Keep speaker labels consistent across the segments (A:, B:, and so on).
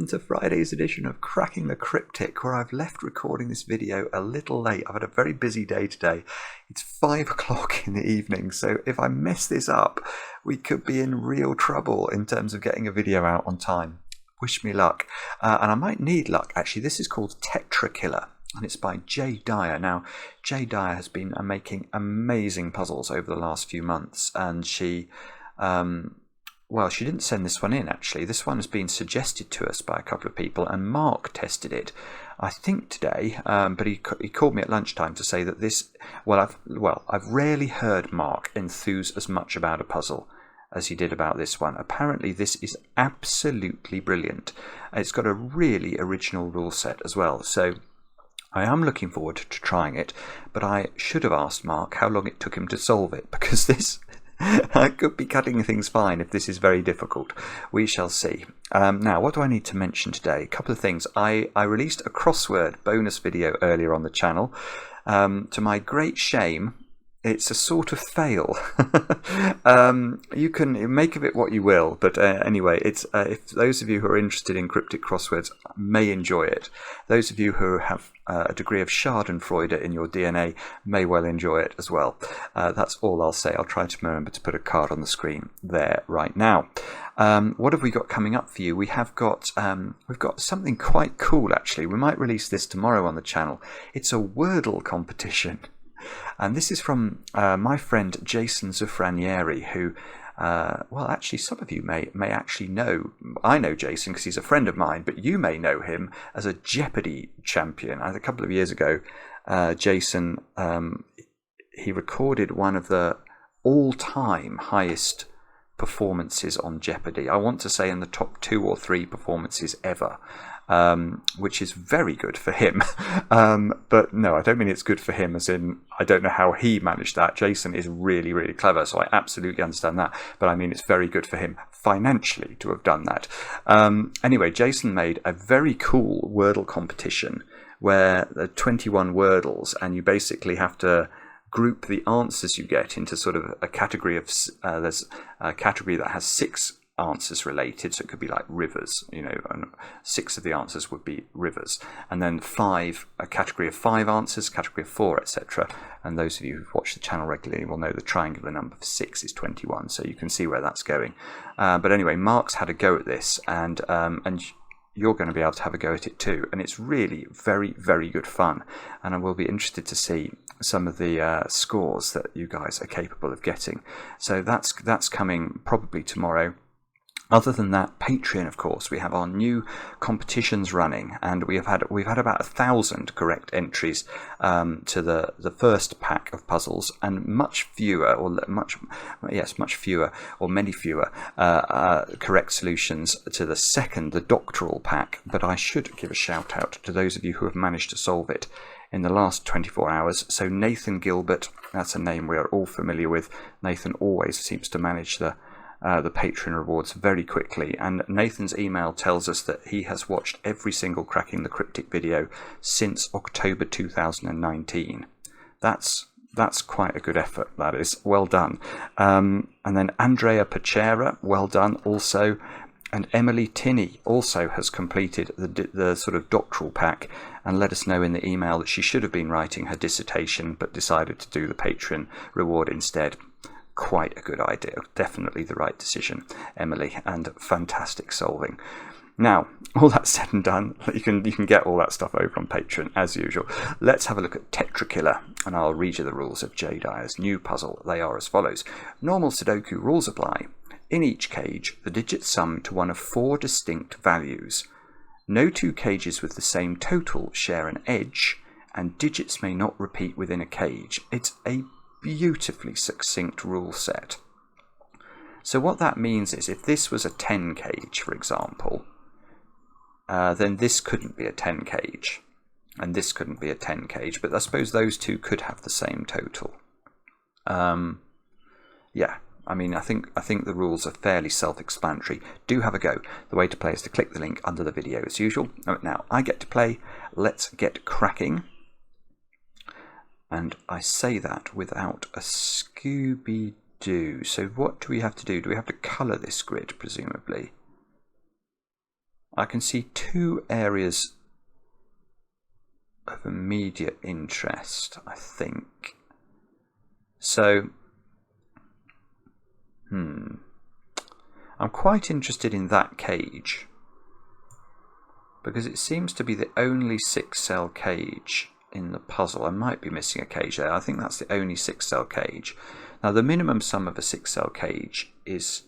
A: welcome to Friday's edition of Cracking the Cryptic, where I've left recording this video a little late. I've had a very busy day today. It's 5 o'clock in the evening, so if I mess this up, we could be in real trouble in terms of getting a video out on time. Wish me luck. And I might need luck, actually. This is called Tetra Killer, and it's by Jay Dyer. Now, Jay Dyer has been making amazing puzzles over the last few months, and she... well, she didn't send this one in, actually. This one has been suggested to us by a couple of people, and Mark tested it, I think today, but he called me at lunchtime to say that this... I've rarely heard Mark enthuse as much about a puzzle as he did about this one. Apparently, this is absolutely brilliant. It's got a really original rule set as well, so I am looking forward to trying it, but I should have asked Mark how long it took him to solve it, because this... I could be cutting things fine if this is very difficult. We shall see. Now, what do I need to mention today? A couple of things. I released a crossword bonus video earlier on the channel. To my great shame, it's a sort of fail. You can make of it what you will, but anyway, it's if those of you who are interested in cryptic crosswords may enjoy it. Those of you who have a degree of Schadenfreude in your DNA may well enjoy it as well. That's all I'll say. I'll try to remember to put a card on the screen there right now. What have we got coming up for you? We've got something quite cool, actually. We might release this tomorrow on the channel. It's a Wordle competition. And this is from my friend Jason Zuffranieri, who, well, actually, some of you may actually know. I know Jason because he's a friend of mine, but you may know him as a Jeopardy champion. A couple of years ago, Jason, he recorded one of the all-time highest performances on Jeopardy. I want to say in the top 2 or 3 performances ever. Which is very good for him. But no, I don't mean it's good for him as in I don't know how he managed that. Jason is really, really clever, so I absolutely understand that. But I mean it's very good for him financially to have done that. Anyway, Jason made a very cool Wordle competition where there are 21 Wordles, and you basically have to group the answers you get into sort of a category of... there's a category that has 6 answers related, so it could be like rivers, and 6 of the answers would be rivers, and then 5, a category of 5 answers, category of 4, etc. And those of you who've watched the channel regularly will know the triangular number for 6 is 21, so you can see where that's going. But anyway, Mark's had a go at this, and you're going to be able to have a go at it too, and it's really very, very good fun, and I will be interested to see some of the scores that you guys are capable of getting. So that's coming probably tomorrow. Other than that, Patreon, of course, we have our new competitions running, and we've had about 1,000 correct entries to the first pack of puzzles, and many fewer correct solutions to the second, the doctoral pack. But I should give a shout out to those of you who have managed to solve it in the last 24 hours. So Nathan Gilbert, that's a name we are all familiar with. Nathan always seems to manage the Patreon rewards very quickly, and Nathan's email tells us that he has watched every single Cracking the Cryptic video since October 2019. That's quite a good effort, that is. Well done. And then Andrea Pachera, well done also. And Emily Tinney also has completed the sort of doctoral pack and let us know in the email that she should have been writing her dissertation but decided to do the Patreon reward instead. Quite a good idea. Definitely the right decision, Emily, and fantastic solving. Now, all that said and done, you can get all that stuff over on Patreon as usual. Let's have a look at Tetra Killer, and I'll read you the rules of Jay Dyer's new puzzle. They are as follows. Normal Sudoku rules apply. In each cage, the digits sum to one of 4 distinct values. No 2 cages with the same total share an edge, and digits may not repeat within a cage. It's a beautifully succinct rule set. So what that means is if this was a 10 cage, for example, then this couldn't be a 10 cage, and this couldn't be a 10 cage, but I suppose those 2 could have the same total. Yeah, I mean, I think the rules are fairly self-explanatory. Do have a go. The way to play is to click the link under the video as usual. Now, I get to play. Let's get cracking. And I say that without a Scooby-Doo. So what do we have to do? Do we have to colour this grid, presumably? I can see two areas of immediate interest, I think. So, I'm quite interested in that cage, because it seems to be the only 6-cell cage in the puzzle. I might be missing a cage there. I think that's the only 6-cell cage. Now, the minimum sum of a 6-cell cage is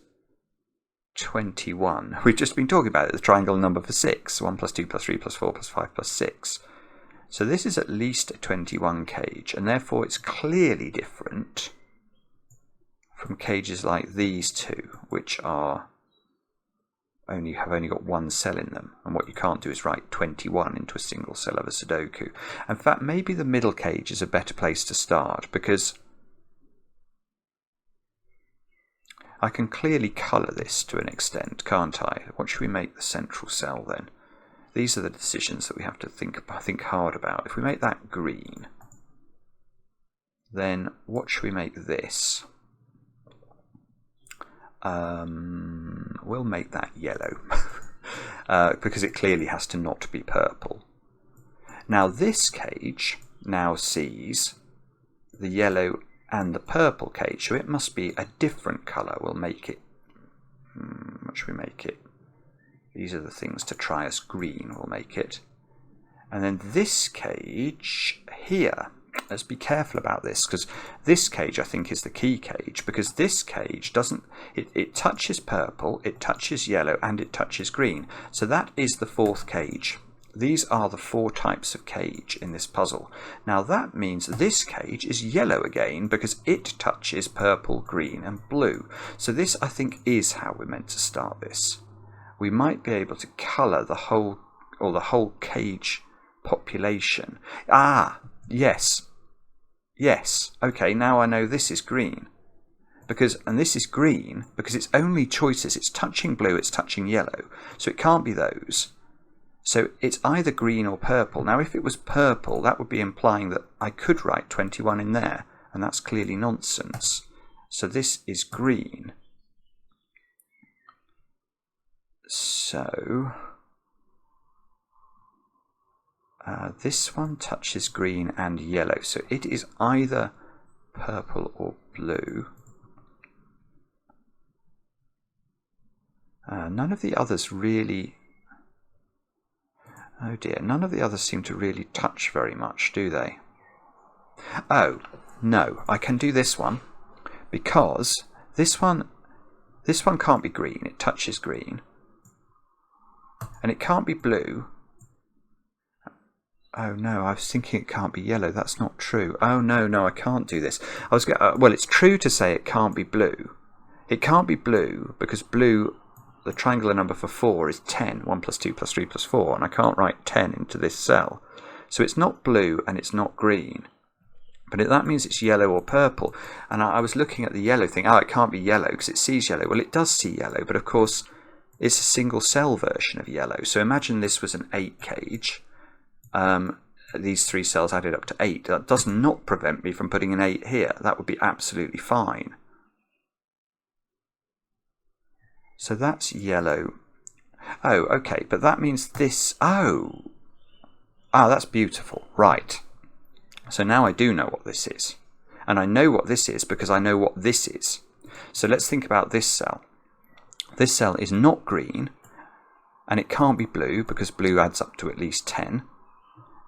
A: 21. We've just been talking about it, the triangle number for 6. 1 plus 2 plus 3 plus 4 plus 5 plus 6. So this is at least a 21 cage, and therefore it's clearly different from cages like these two, which are have only got one cell in them, and what you can't do is write 21 into a single cell of a Sudoku. In fact, maybe the middle cage is a better place to start, because I can clearly colour this to an extent, can't I? What should we make the central cell then? These are the decisions that we have to think hard about. If we make that green, then what should we make this? We'll make that yellow because it clearly has to not be purple. Now this cage now sees the yellow and the purple cage, so it must be a different colour. We'll make it, what should we make it? These are the things to try us. Green we'll make it. And then this cage here, let's be careful about this, because this cage I think is the key cage, because this cage doesn't, it touches purple, it touches yellow, and it touches green. So that is the fourth cage. These are the 4 types of cage in this puzzle. Now that means this cage is yellow again, because it touches purple, green, and blue. So this, I think, is how we're meant to start this. We might be able to colour the whole cage population. Ah, yes. Yes. Okay, now I know this is green. And this is green because it's only choices. It's touching blue, it's touching yellow. So it can't be those. So it's either green or purple. Now if it was purple, that would be implying that I could write 21 in there, and that's clearly nonsense. So this is green. So this one touches green and yellow, so it is either purple or blue. None of the others really, oh dear, none of the others seem to really touch very much, do they? Oh, no, I can do this one, because this one can't be green, it touches green. And it can't be blue. Oh no, I was thinking it can't be yellow. That's not true. Oh no, I can't do this. Well, it's true to say it can't be blue. It can't be blue because blue, the triangular number for 4 is 10. 1 plus 2 plus 3 plus 4. And I can't write 10 into this cell. So it's not blue and it's not green. But that means it's yellow or purple. And I was looking at the yellow thing. Oh, it can't be yellow because it sees yellow. Well, it does see yellow, but of course it's a single cell version of yellow. So imagine this was an 8 cage. These 3 cells added up to 8. That does not prevent me from putting an 8 here. That would be absolutely fine. So that's yellow. Oh, okay, but that means this. Oh, that's beautiful. Right. So now I do know what this is. And I know what this is because I know what this is. So let's think about this cell. This cell is not green, and it can't be blue because blue adds up to at least 10.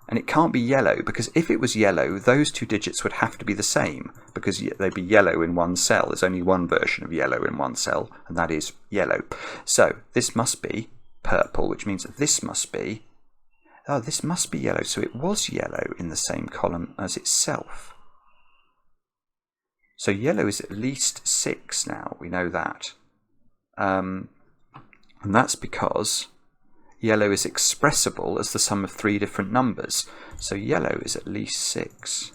A: And it can't be yellow because if it was yellow, those 2 digits would have to be the same because they'd be yellow in one cell. There's only one version of yellow in one cell, and that is yellow. So this must be purple, which means that this must be, oh, this must be yellow. So it was yellow in the same column as itself. So yellow is at least 6 now, we know that. And that's because yellow is expressible as the sum of 3 different numbers. So yellow is at least 6.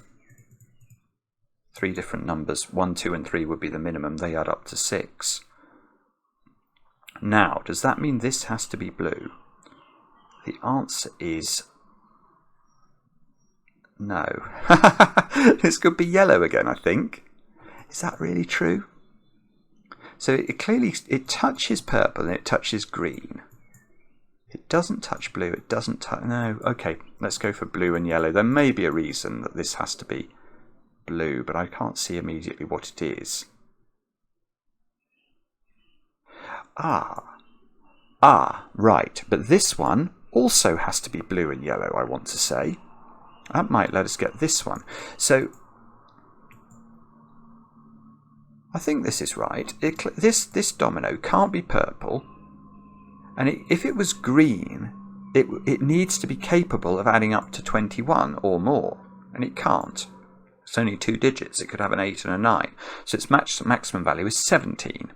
A: 3 different numbers, 1, 2, and 3 would be the minimum. They add up to 6. Now, does that mean this has to be blue? The answer is no. This could be yellow again, I think. Is that really true? So it clearly, it touches purple and it touches green. It doesn't touch blue. It doesn't touch... No, okay, let's go for blue and yellow. There may be a reason that this has to be blue, but I can't see immediately what it is. Right. But this one also has to be blue and yellow, I want to say. That might let us get this one. So I think this is right. This domino can't be purple. And if it was green, it needs to be capable of adding up to 21 or more. And it can't. It's only 2 digits. It could have an 8 and a 9. So its maximum value is 17.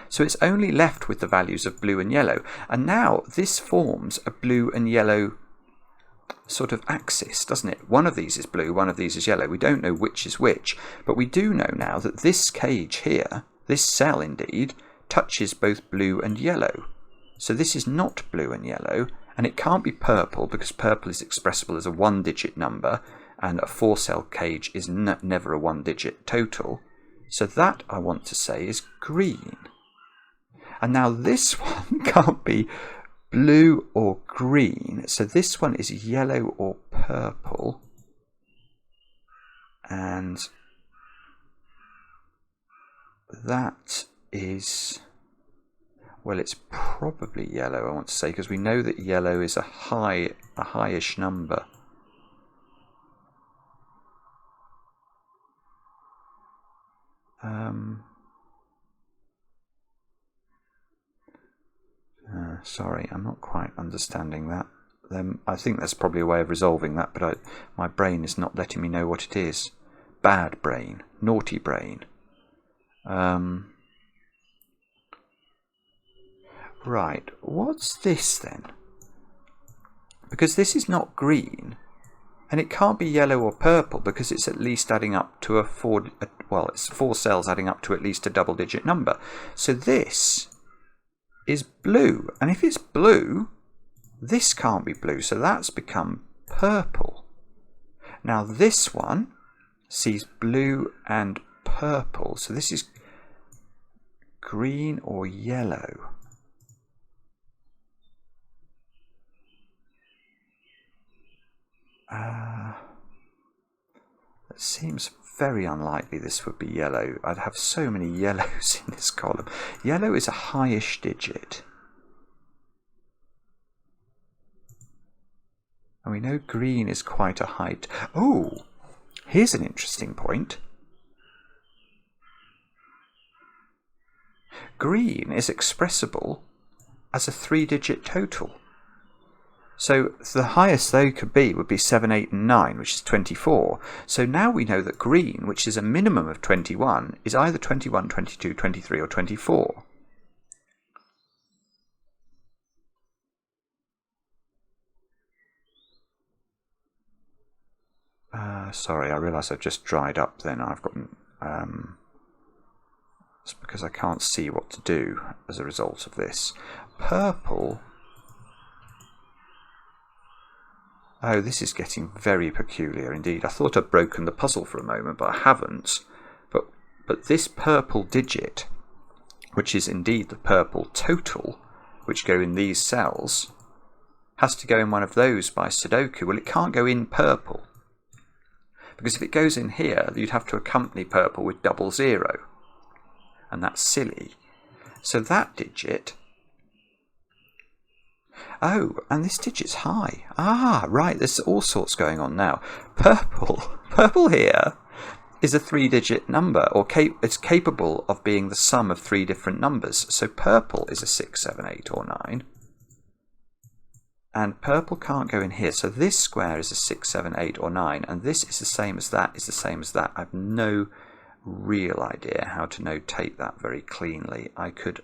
A: So it's only left with the values of blue and yellow. And now this forms a blue and yellow sort of axis, doesn't it? One of these is blue, one of these is yellow. We don't know which is which. But we do know now that this cage here, this cell indeed, touches both blue and yellow. So this is not blue and yellow. And it can't be purple because purple is expressible as a 1-digit number. And a 4-cell cage is never a 1-digit total. So that, I want to say, is green. And now this one can't be blue or green. So this one is yellow or purple. And that is... Well, it's probably yellow, I want to say, because we know that yellow is a highish number. Sorry, I'm not quite understanding that. I think there's probably a way of resolving that, but my brain is not letting me know what it is. Bad brain, naughty brain. Right, what's this then? Because this is not green, and it can't be yellow or purple because it's at least adding up to it's 4 cells adding up to at least a double-digit number. So this is blue, and if it's blue, this can't be blue, so that's become purple. Now this one sees blue and purple, so this is green or yellow. It seems very unlikely this would be yellow. I'd have so many yellows in this column. Yellow is a highish digit. And we know green is quite a high... Oh, here's an interesting point. Green is expressible as a 3-digit total. So the highest they could be would be 7, 8 and 9, which is 24. So now we know that green, which is a minimum of 21, is either 21, 22, 23 or 24. Sorry, I realise I've just dried up then. I've got... it's because I can't see what to do as a result of this. Purple... Oh, this is getting very peculiar indeed. I thought I'd broken the puzzle for a moment, but I haven't. But this purple digit, which is indeed the purple total, which go in these cells, has to go in one of those by Sudoku. Well, it can't go in purple. Because if it goes in here, you'd have to accompany purple with 00. And that's silly. So that digit... Oh, and this digit's high. Ah, right, there's all sorts going on now. Purple here is a 3-digit number, or it's capable of being the sum of 3 different numbers. So purple is a 6, 7, 8 or 9. And purple can't go in here. So this square is a 6, 7, 8 or 9, and this is the same as that, is the same as that. I have no real idea how to notate that very cleanly. I could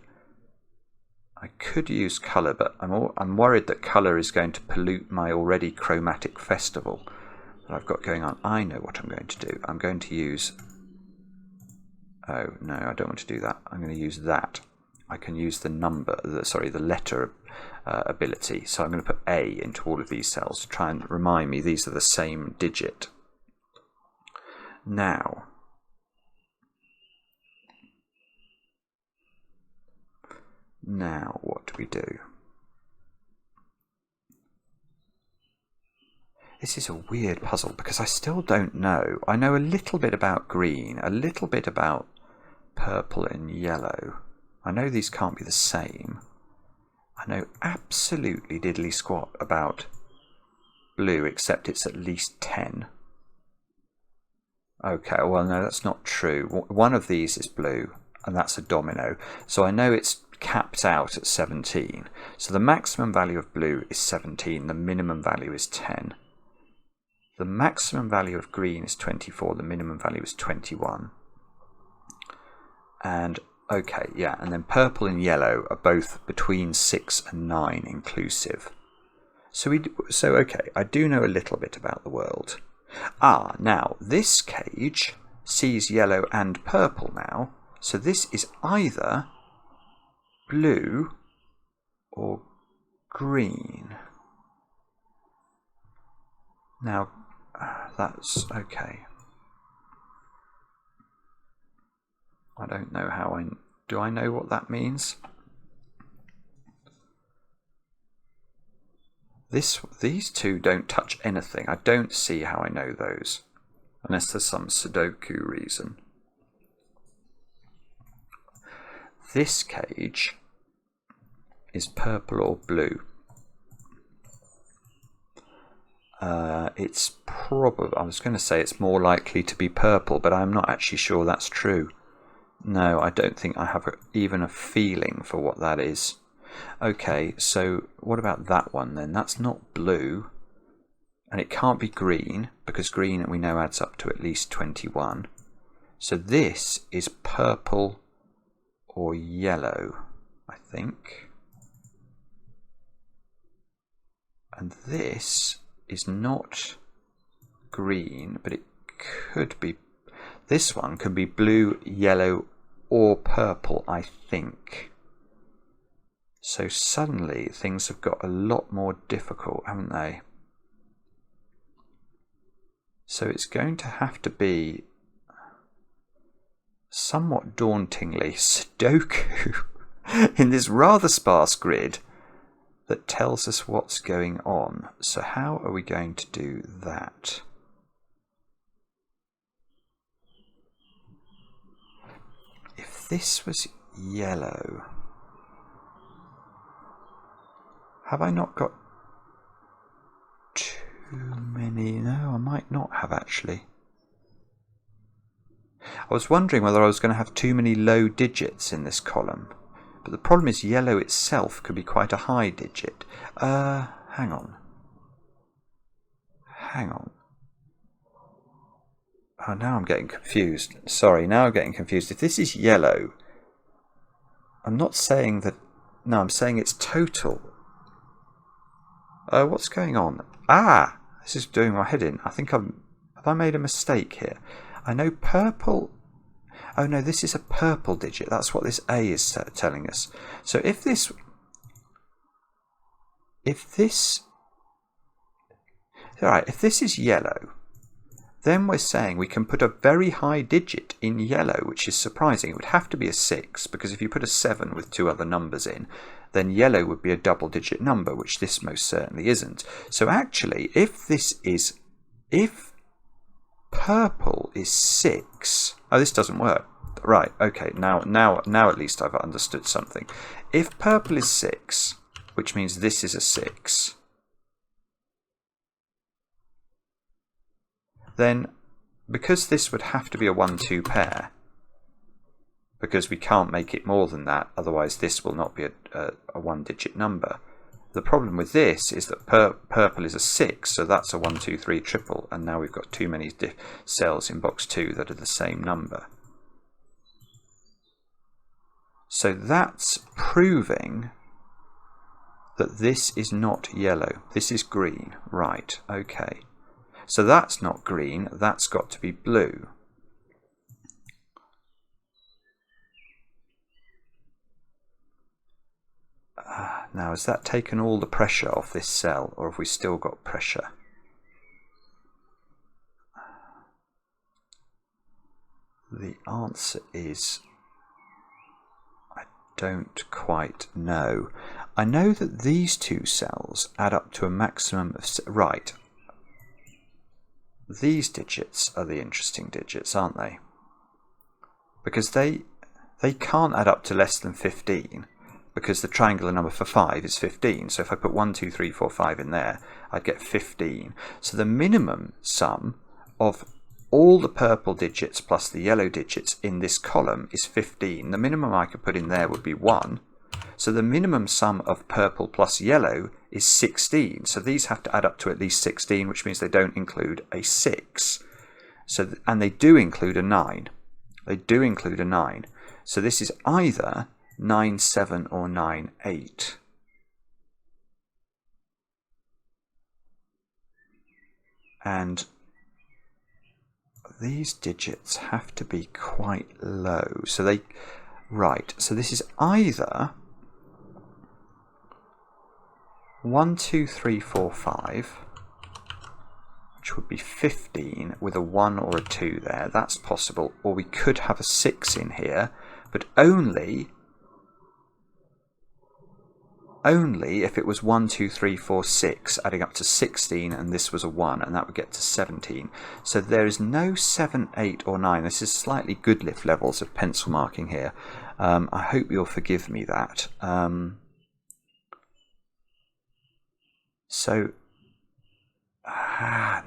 A: use colour, but I'm worried that colour is going to pollute my already chromatic festival that I've got going on. I know what I'm going to do. I'm going to use... Oh, no, I don't want to do that. I'm going to use that. I can use the letter ability. So I'm going to put A into all of these cells to try and remind me these are the same digit. Now... Now, what do we do? This is a weird puzzle because I still don't know. I know a little bit about green, a little bit about purple and yellow. I know these can't be the same. I know absolutely diddly squat about blue, except it's at least 10. Okay, well, no, that's not true. One of these is blue, and that's a domino. So I know it's capped out at 17. So the maximum value of blue is 17. The minimum value is 10. The maximum value of green is 24. The minimum value is 21. And, okay, yeah, and then purple and yellow are both between 6 and 9 inclusive. So okay, I do know a little bit about the world. Now, this cage sees yellow and purple now. So this is either blue or green. Now, that's okay. I don't know how do I know what that means? These two don't touch anything. I don't see how I know those, unless there's some Sudoku reason. This cage is purple or blue. It's probably, I was going to say it's more likely to be purple, but I'm not actually sure that's true. No, I don't think I have even a feeling for what that is. Okay, so what about that one then? That's not blue, and it can't be green, because green we know adds up to at least 21. So this is purple or yellow, I think. And this is not green, but it could be, this one can be blue, yellow or purple, I think. So suddenly things have got a lot more difficult, haven't they? So it's going to have to be somewhat dauntingly Sudoku in this rather sparse grid that tells us what's going on. So how are we going to do that? If this was yellow, have I not got too many? No, I might not have actually. I was wondering whether I was going to have too many low digits in this column. But the problem is yellow itself could be quite a high digit. Hang on. Oh, now I'm getting confused. Sorry, now I'm getting confused. If this is yellow, I'm not saying that... No, I'm saying it's total. What's going on? This is doing my head in. I think have I made a mistake here? I know purple... Oh no, this is a purple digit. That's what this A is telling us. So if this... Alright, if this is yellow, then we're saying we can put a very high digit in yellow, which is surprising. It would have to be a 6, because if you put a 7 with 2 other numbers in, then yellow would be a double-digit number, which this most certainly isn't. So actually, if purple is 6... Oh, this doesn't work. Right, okay, now at least I've understood something. If purple is 6, which means this is a 6, then because this would have to be a 1-2 pair, because we can't make it more than that, otherwise this will not be a one-digit number. The problem with this is that purple is a 6, so that's a 1, 2, 3 triple, and now we've got too many cells in box 2 that are the same number. So that's proving that this is not yellow. This is green. Right, okay. So that's not green, that's got to be blue. Now, has that taken all the pressure off this cell, or have we still got pressure? The answer is, I don't quite know. I know that these two cells add up to a maximum of... Right. these digits are the interesting digits, aren't they? Because they can't add up to less than 15, because the triangular number for 5 is 15. So if I put 1, 2, 3, 4, 5 in there, I'd get 15. So the minimum sum of all the purple digits plus the yellow digits in this column is 15. The minimum I could put in there would be 1. So the minimum sum of purple plus yellow is 16. So these have to add up to at least 16, which means they don't include a 6. So and they do include a 9. They do include a 9. So this is either 9, 7 or 9, 8. And these digits have to be quite low. So they, right, so this is either 1, 2, 3, 4, 5, which would be 15 with a 1 or a 2 there. That's possible. Or we could have a 6 in here, but only if it was 1, 2, 3, 4, 6, adding up to 16, and this was a 1, and that would get to 17. So there is no 7, 8, or 9. This is slightly Goodliffe levels of pencil marking here. I hope you'll forgive me that. So,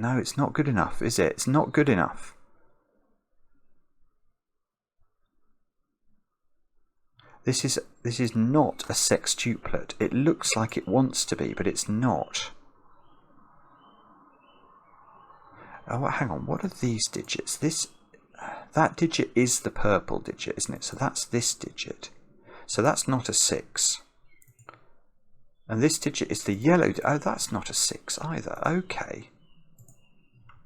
A: no, it's not good enough, is it? It's not good enough. This is not a sextuplet. It looks like it wants to be, but it's not. Oh, hang on. What are these digits? That digit is the purple digit, isn't it? So that's this digit. So that's not a 6. And this digit is the yellow. Oh, that's not a 6 either. Okay.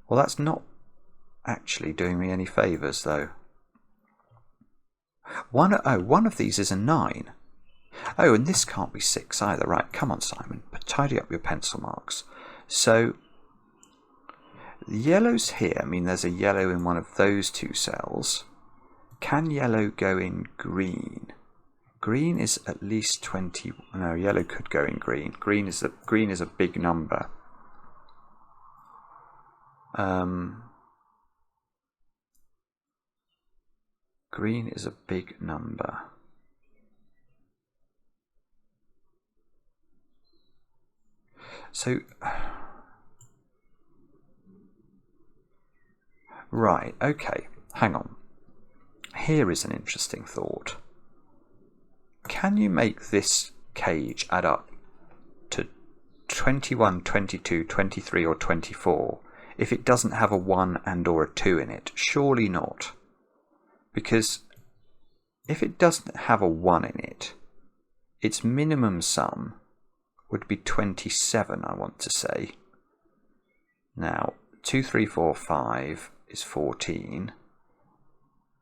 A: Well, that's not actually doing me any favours, though. One of these is a 9. Oh, and this can't be 6 either. Right, come on, Simon. Tidy up your pencil marks. So, the yellow's here. I mean, there's a yellow in one of those two cells. Can yellow go in green? Green is at least 20. No, yellow could go in green. Green is a big number. Green is a big number. So, right, okay, hang on. Here is an interesting thought. Can you make this cage add up to 21, 22, 23 or 24 if it doesn't have a 1 and or a 2 in it? Surely not. Because if it doesn't have a 1 in it, its minimum sum would be 27, I want to say. Now, 2, 3, 4, 5 is 14.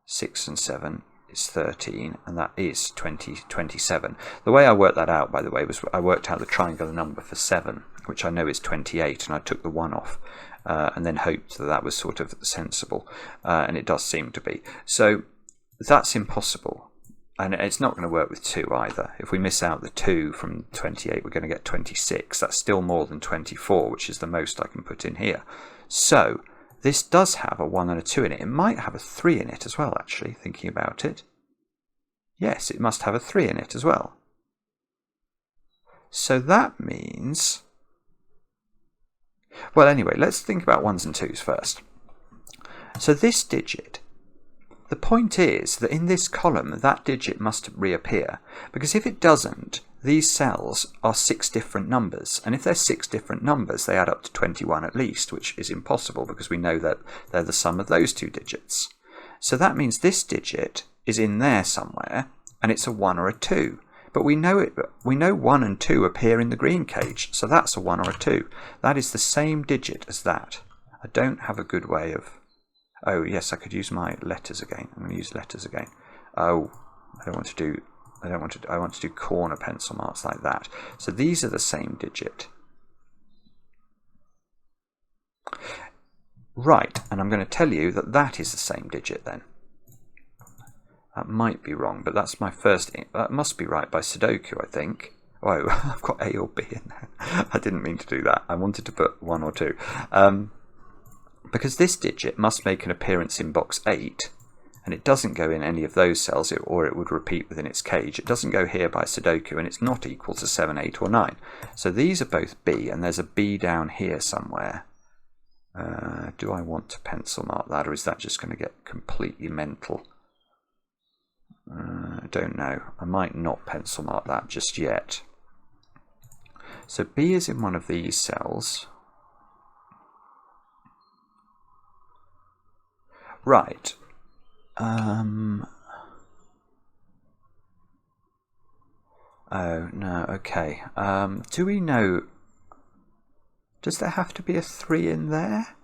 A: 6 and 7 is 13, and that is 27. The way I worked that out, by the way, was I worked out the triangular number for 7, which I know is 28, and I took the 1 off. And then hoped that that was sort of sensible, and it does seem to be. So that's impossible, and it's not going to work with 2 either. If we miss out the 2 from 28, we're going to get 26. That's still more than 24, which is the most I can put in here. So this does have a 1 and a 2 in it. It might have a 3 in it as well, actually, thinking about it. Yes, it must have a 3 in it as well. So that means... Well, anyway, let's think about 1s and 2s first. So this digit, the point is that in this column, that digit must reappear. Because if it doesn't, these cells are 6 different numbers. And if they're 6 different numbers, they add up to 21 at least, which is impossible because we know that they're the sum of those 2 digits. So that means this digit is in there somewhere, and it's a 1 or a 2. But we know 1 and 2 appear in the green cage, so that's a 1 or a 2. That is the same digit as that. I don't have a good way of... Oh, yes, I could use my letters again. I'm going to use letters again. Oh, I want to do corner pencil marks like that. So these are the same digit. Right, and I'm going to tell you that that is the same digit then. That might be wrong, but that's my first... That must be right by SUDOKU, I think. Oh, I've got A or B in there. I didn't mean to do that. I wanted to put 1 or 2. because this digit must make an appearance in box 8, and it doesn't go in any of those cells, or it would repeat within its cage. It doesn't go here by Sudoku, and it's not equal to 7, 8 or 9. So these are both B, and there's a B down here somewhere. Do I want to pencil mark that, or is that just going to get completely mental? I don't know. I might not pencil mark that just yet. So B is in one of these cells. Right. Oh, no, okay. Do we know... Does there have to be a 3 in there?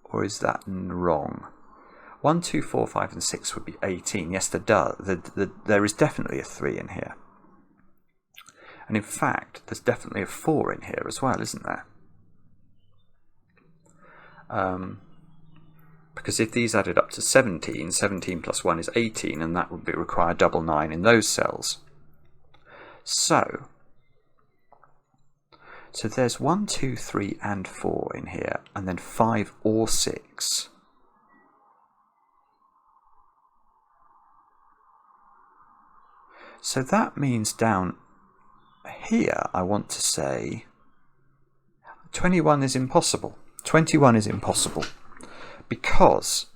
A: Or is that wrong? 1, 2, 4, 5 and 6 would be 18. Yes, there does. There is definitely a 3 in here. And in fact, there's definitely a 4 in here as well, isn't there? Because if these added up to 17, 17 plus 1 is 18, and that would require double 9 in those cells. So there's 1, 2, 3 and 4 in here, and then 5 or 6. So that means down here I want to say 21 is impossible. 21 is impossible because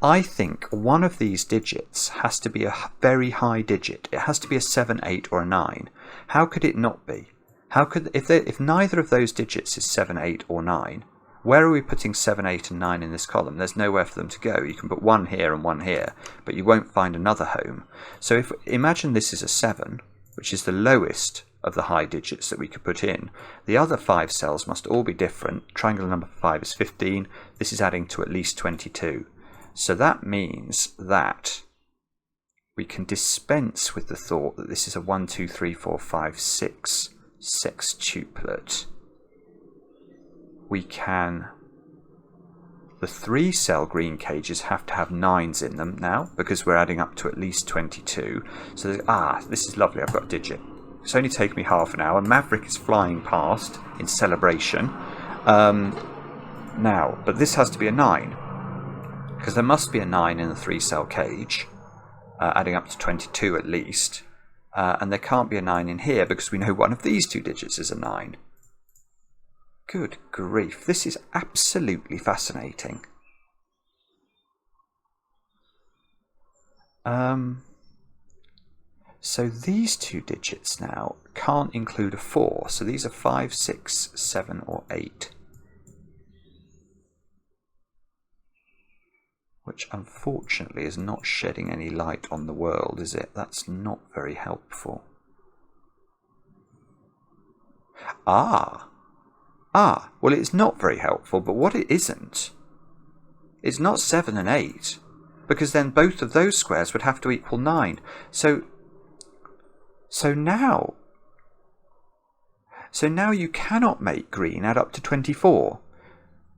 A: I think one of these digits has to be a very high digit. It has to be a 7, 8 or a 9. How could it not be? How could, if neither of those digits is 7, 8 or 9, where are we putting 7, 8 and 9 in this column? There's nowhere for them to go. You can put one here and one here, but you won't find another home. So imagine this is a 7, which is the lowest of the high digits that we could put in. The other 5 cells must all be different. Triangle number 5 is 15. This is adding to at least 22. So that means that we can dispense with the thought that this is a 1, 2, 3, 4, 5, 6 sextuplet. We can... The 3 cell green cages have to have 9s in them now because we're adding up to at least 22. So this is lovely. I've got a digit. It's only taken me half an hour. Maverick is flying past in celebration. Now, but this has to be a 9 because there must be a 9 in the 3 cell cage, adding up to 22 at least. And there can't be a 9 in here because we know one of these 2 digits is a 9. Good grief, this is absolutely fascinating. So these 2 digits now can't include a 4, so these are 5, 6, 7 or 8. Which unfortunately is not shedding any light on the world, is it? That's not very helpful. Well, it's not very helpful, but what it isn't, it's not 7 and 8, because then both of those squares would have to equal 9. So now you cannot make green add up to 24.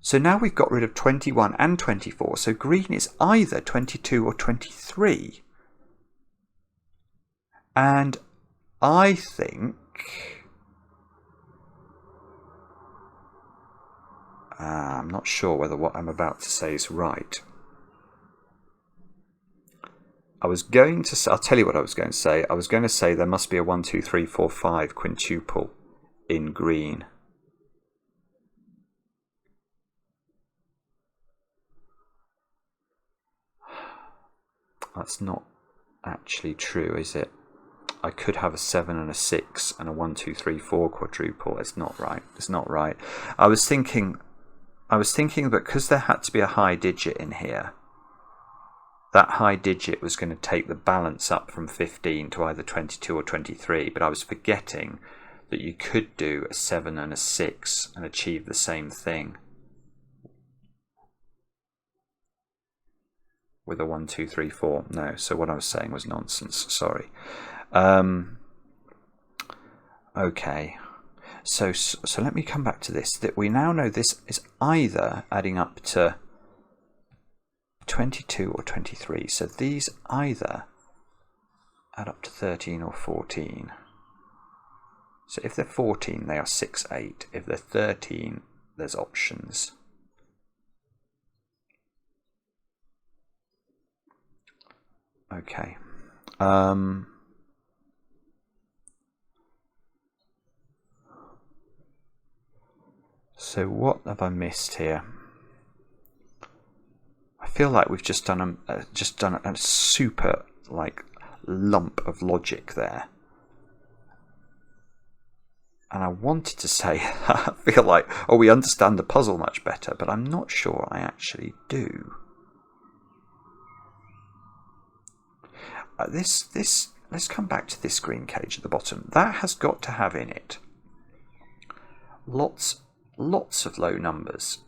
A: So now we've got rid of 21 and 24, so green is either 22 or 23. And I think... I'm not sure whether what I'm about to say is right. I'll tell you what I was going to say. I was going to say there must be a 1, 2, 3, 4, 5 quintuple in green. That's not actually true, is it? I could have a 7 and a 6 and a 1, 2, 3, 4 quadruple. It's not right. It's not right. I was thinking that because there had to be a high digit in here, that high digit was going to take the balance up from 15 to either 22 or 23, but I was forgetting that you could do a 7 and a 6 and achieve the same thing with a 1, 2, 3, 4. No, so what I was saying was nonsense. Sorry. Okay. So let me come back to this. That we now know this is either adding up to 22 or 23. So these either add up to 13 or 14. So if they're 14, they are 6, 8. If they're 13, there's options. Okay. So what have I missed here? I feel like we've just done a super like lump of logic there. And I wanted to say, I feel like, oh, we understand the puzzle much better, but I'm not sure I actually do. Let's come back to this green cage at the bottom. That has got to have in it lots of low numbers.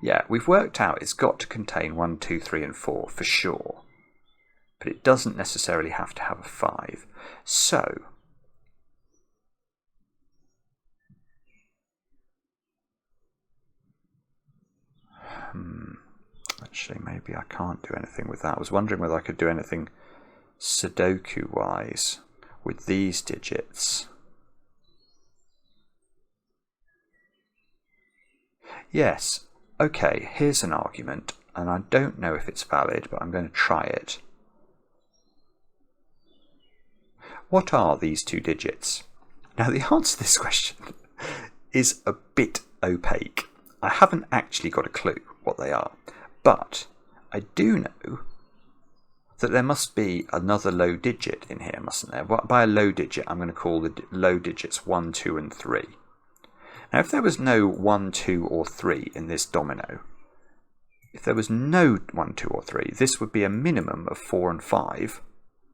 A: Yeah, we've worked out it's got to contain 1, 2, 3, and 4 for sure. But it doesn't necessarily have to have a 5. So, actually, maybe I can't do anything with that. I was wondering whether I could do anything Sudoku-wise with these digits. Yes, okay, here's an argument, and I don't know if it's valid, but I'm going to try it. What are these 2 digits? Now, the answer to this question is a bit opaque. I haven't actually got a clue what they are, but I do know that there must be another low digit in here, mustn't there? By a low digit, I'm going to call the low digits 1, 2, and 3. Now, if there was no 1, 2, or 3 in this domino, if there was no 1, 2, or 3, this would be a minimum of 4 and 5,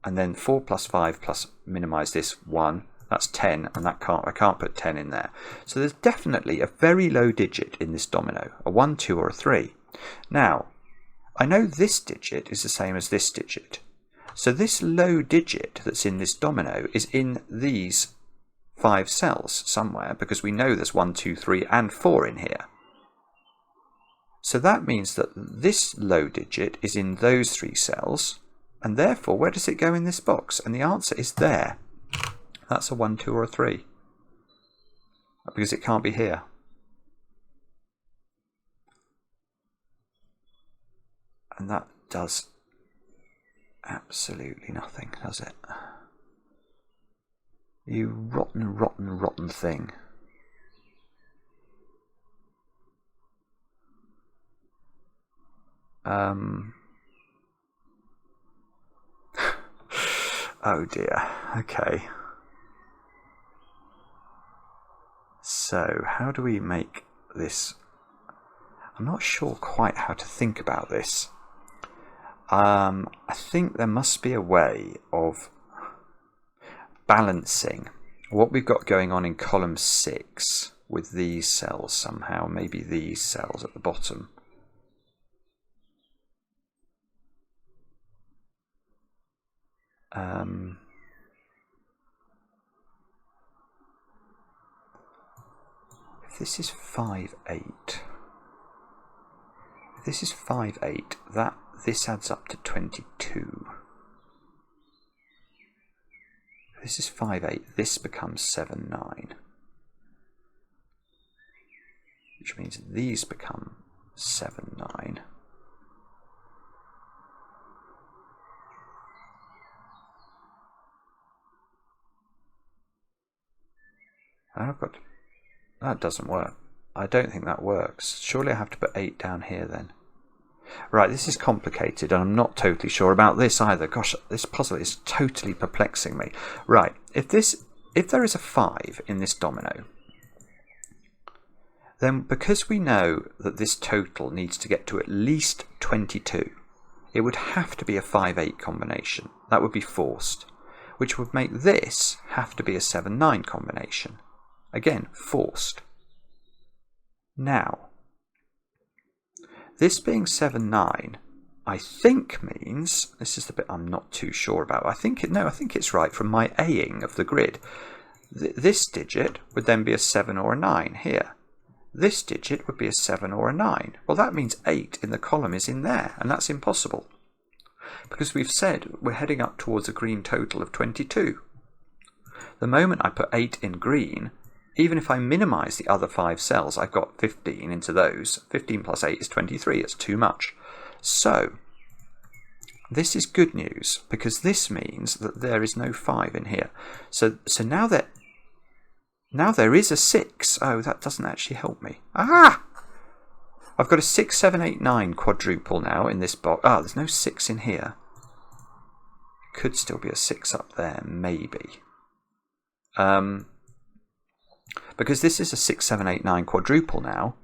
A: and then 4 plus 5 plus minimise this 1, that's 10, and I can't put 10 in there. So there's definitely a very low digit in this domino, a 1, 2, or a 3. Now, I know this digit is the same as this digit. So this low digit that's in this domino is in these 5 cells somewhere, because we know there's 1, 2, 3, and 4 in here. So that means that this low digit is in those 3 cells, and therefore, where does it go in this box? And the answer is there. That's a 1, 2, or a 3. Because it can't be here. And that does absolutely nothing, does it? You rotten, rotten, rotten thing. Oh dear. Okay. So, how do we make this? I'm not sure quite how to think about this. I think there must be a way of balancing what we've got going on in column 6 with these cells somehow, maybe these cells at the bottom. If this is 5, 8, if this is 5, 8, this adds up to 22. If this is 5, 8, this becomes 7, 9. Which means these become 7, 9. That doesn't work. I don't think that works. Surely I have to put 8 down here then. Right, this is complicated, and I'm not totally sure about this either. Gosh, this puzzle is totally perplexing me. Right, if there is a 5 in this domino, then because we know that this total needs to get to at least 22, it would have to be a 5-8 combination. That would be forced, which would make this have to be a 7-9 combination. Again, forced. Now, this being 7, 9, I think means, this is the bit I'm not too sure about. I think it's right from my A-ing of the grid. This digit would then be a 7 or a 9 here. This digit would be a 7 or a 9. Well, that means 8 in the column is in there, and that's impossible. Because we've said we're heading up towards a green total of 22. The moment I put 8 in green, even if I minimise the other 5 cells, I've got 15 into those. 15 plus 8 is 23. It's too much. So this is good news, because this means that there is no 5 in here. So now there is a 6. Oh, that doesn't actually help me. Ah! I've got a 6, 7, 8, 9 quadruple now in this box. Ah, there's no 6 in here. Could still be a 6 up there, maybe. Because this is a 6, 7, 8, 9 quadruple now.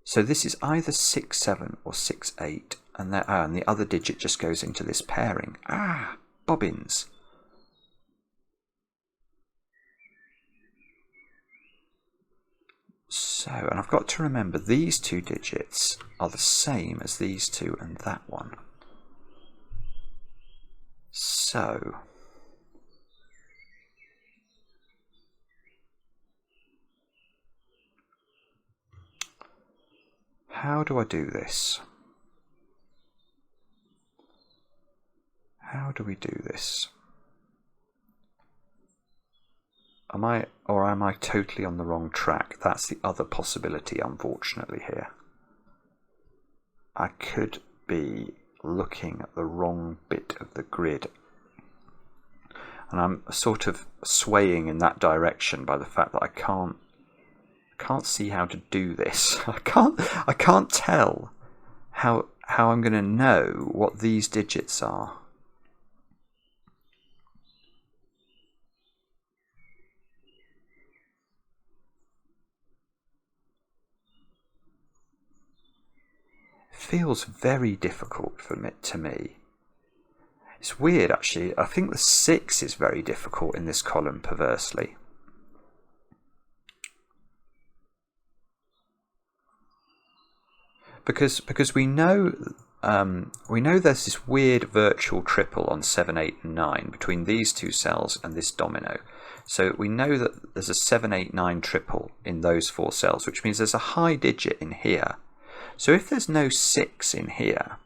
A: So this is either 6, 7 or 6, 8. And the other digit just goes into this pairing. Ah, bobbins. So, and I've got to remember these two digits are the same as these two and that one. So, how do I do this? How do we do this? Am I totally on the wrong track? That's the other possibility, unfortunately, here. I could be looking at the wrong bit of the grid. And I'm sort of swaying in that direction by the fact that I can't see how to do this. I can't tell how I'm going to know what these digits are. Feels very difficult to me. It's weird, actually. I think the 6 is very difficult in this column, perversely. Because we know there's this weird virtual triple on 7, 8, and 9 between these two cells and this domino. So we know that there's a 7, 8, 9 triple in those 4 cells, which means there's a high digit in here. So if there's no 6 in here,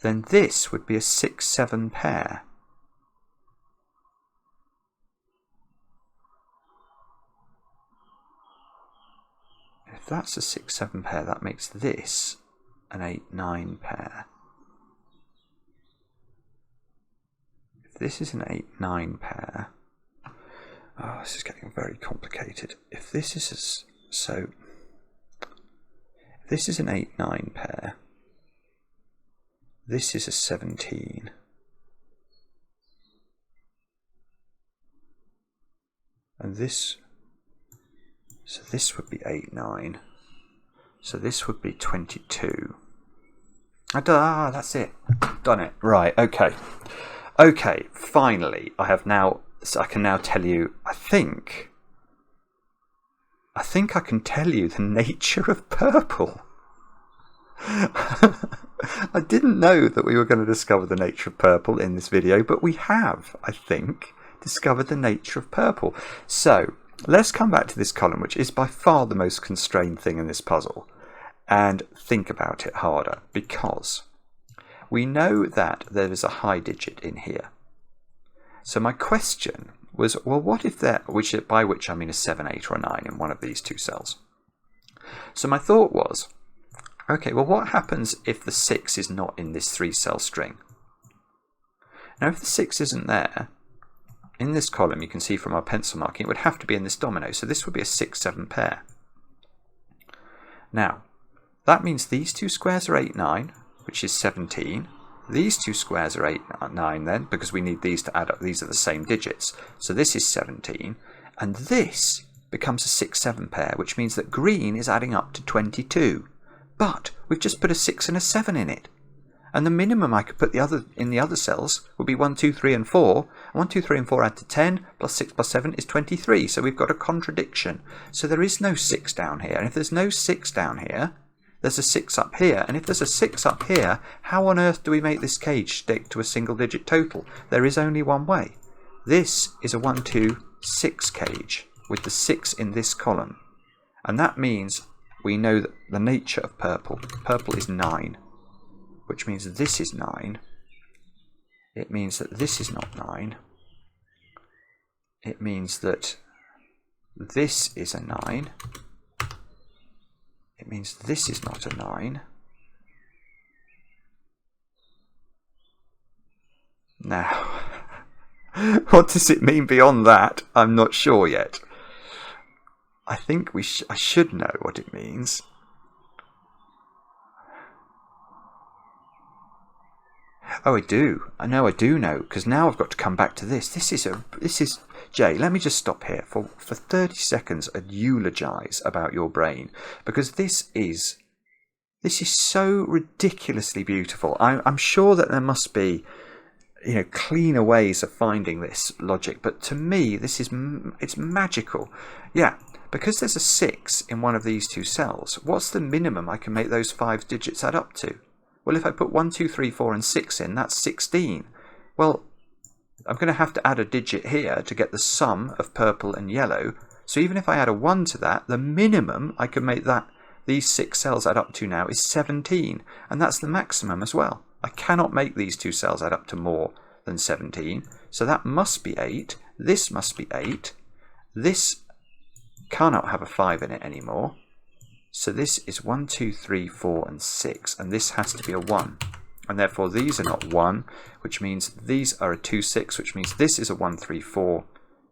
A: then this would be a 6, 7 pair. If that's a 6, 7 pair, that makes this an 8, 9 pair. If this is an 8, 9 pair, oh, this is getting very complicated. If this is this is an 8, 9 pair. This is a 17. And this, so this would be 8, 9. So this would be 22. That's it. Done it. Right, okay. Okay, finally, I can now tell you, I think I can tell you the nature of purple. I didn't know that we were going to discover the nature of purple in this video, but we have, I think, discovered the nature of purple. So, let's come back to this column, which is by far the most constrained thing in this puzzle, and think about it harder, because we know that there is a high digit in here. So my question was, well, what if there, by which I mean a 7, 8 or a 9 in one of these two cells. So my thought was, okay, well, what happens if the 6 is not in this 3-cell string? Now, if the 6 isn't there, in this column, you can see from our pencil marking, it would have to be in this domino. So this would be a 6, 7 pair. Now, that means these two squares are 8, 9, which is 17. These two squares are 8, 9 then, because we need these to add up. These are the same digits. So this is 17. And this becomes a 6, 7 pair, which means that green is adding up to 22. But we've just put a 6 and a 7 in it. And the minimum I could put in the other cells would be 1, 2, 3, and 4. 1, 2, 3, and 4 add to 10, plus 6 plus 7 is 23. So we've got a contradiction. So there is no 6 down here. And if there's no 6 down here, there's a 6 up here. And if there's a 6 up here, how on earth do we make this cage stick to a single-digit total? There is only one way. This is a 1, 2, 6 cage with the 6 in this column. And that means we know that the nature of purple. Purple is 9. Which means that this is 9. It means that this is not 9. It means that this is a 9. It means this is not a 9. Now, what does it mean beyond that? I'm not sure yet. I think I should know what it means. Oh, I do. I do know, because now I've got to come back to this. This is Jay, let me just stop here for 30 seconds and eulogise about your brain, because this is so ridiculously beautiful. I'm sure that there must be, cleaner ways of finding this logic, but to me, it's magical. Yeah, because there's a 6 in one of these two cells. What's the minimum I can make those 5 digits add up to? Well, if I put 1, 2, 3, 4 and 6 in, that's 16. Well, I'm going to have to add a digit here to get the sum of purple and yellow. So even if I add a 1 to that, the minimum I can make these 6 cells add up to now is 17. And that's the maximum as well. I cannot make these two cells add up to more than 17. So that must be 8. This must be 8. This cannot have a 5 in it anymore. So this is 1, 2, 3, 4 and 6, and this has to be a 1. And therefore these are not 1, which means these are a 2, 6, which means this is a 1, 3, 4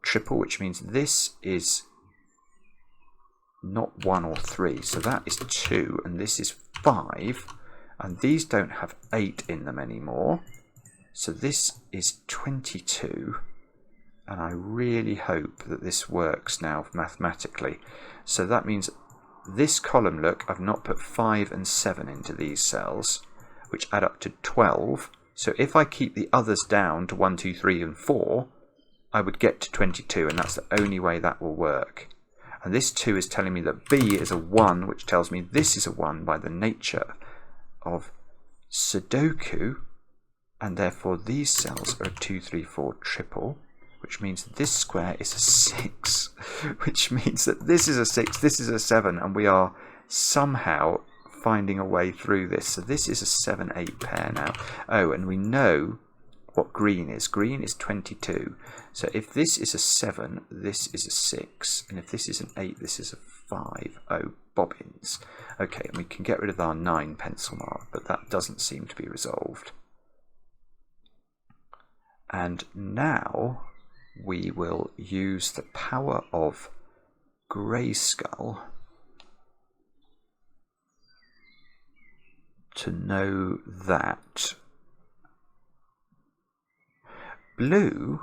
A: triple, which means this is not 1 or 3. So that is 2, and this is 5, and these don't have 8 in them anymore. So this is 22, and I really hope that this works now mathematically. So that means this column, look, I've not put 5 and 7 into these cells, which add up to 12. So if I keep the others down to 1, 2, 3 and 4, I would get to 22, and that's the only way that will work. And this 2 is telling me that B is a 1, which tells me this is a 1 by the nature of Sudoku, and therefore these cells are a 2, 3, 4 triple, which means this square is a 6, which means that this is a 6, this is a 7, and we are somehow finding a way through this. So this is a 7, 8 pair now. Oh, and we know what green is. Green is 22. So if this is a 7, this is a 6, and if this is an 8, this is a 5. Oh, bobbins. Okay, and we can get rid of our 9 pencil mark, but that doesn't seem to be resolved. And now we will use the power of Grayskull to know that blue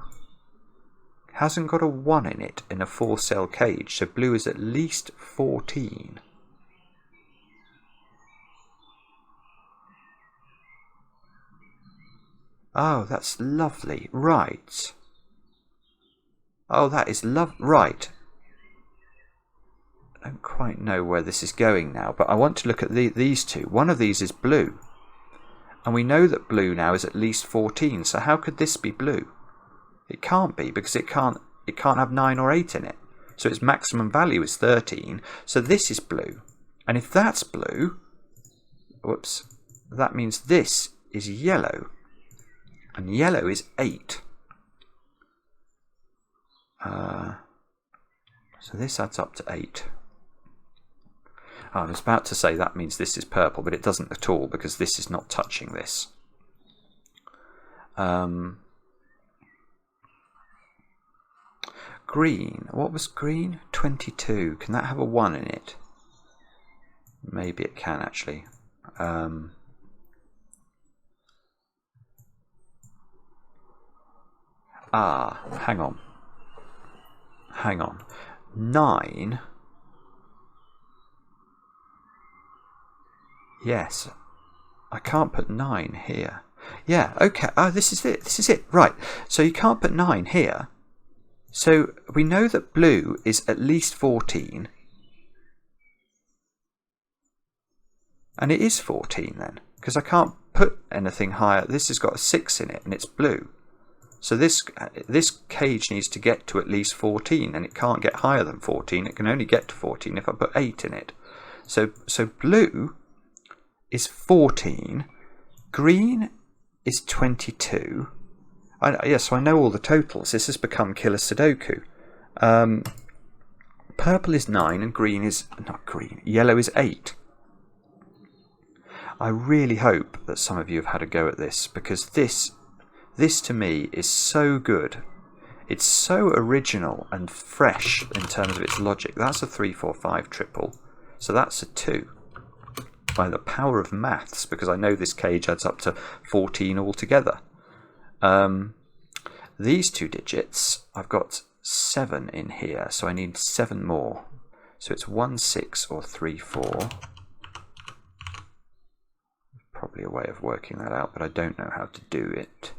A: hasn't got a 1 in it in a 4-cell cage, so blue is at least 14. Oh, that's lovely. Right. Oh, that is right. I don't quite know where this is going now, but I want to look at these two. One of these is blue, and we know that blue now is at least 14. So how could this be blue? It can't be, because it can't have 9 or 8 in it. So its maximum value is 13. So this is blue, and if that's blue, whoops, that means this is yellow, and yellow is 8. So this adds up to 8. Oh, I was about to say that means this is purple, but it doesn't at all, because this is not touching this. Green. What was green? 22. Can that have a 1 in it? Maybe it can, actually. Hang on. Hang on. 9. Yes. I can't put 9 here. Yeah, okay. Oh, this is it. This is it. Right. So you can't put 9 here. So we know that blue is at least 14. And it is 14 then, because I can't put anything higher. This has got a 6 in it, and it's blue. So this cage needs to get to at least 14, and it can't get higher than 14. It can only get to 14 if I put 8 in it. So blue is 14. Green is 22. So I know all the totals. This has become killer Sudoku. Purple is 9, and green is not green. Yellow is 8. I really hope that some of you have had a go at this, because this This to me is so good. It's so original and fresh in terms of its logic. That's a 3, 4, 5 triple. So that's a 2. By the power of maths, because I know this cage adds up to 14 altogether. These 2 digits, I've got 7 in here, so I need 7 more. So it's 1, 6 or 3, 4. Probably a way of working that out, but I don't know how to do it.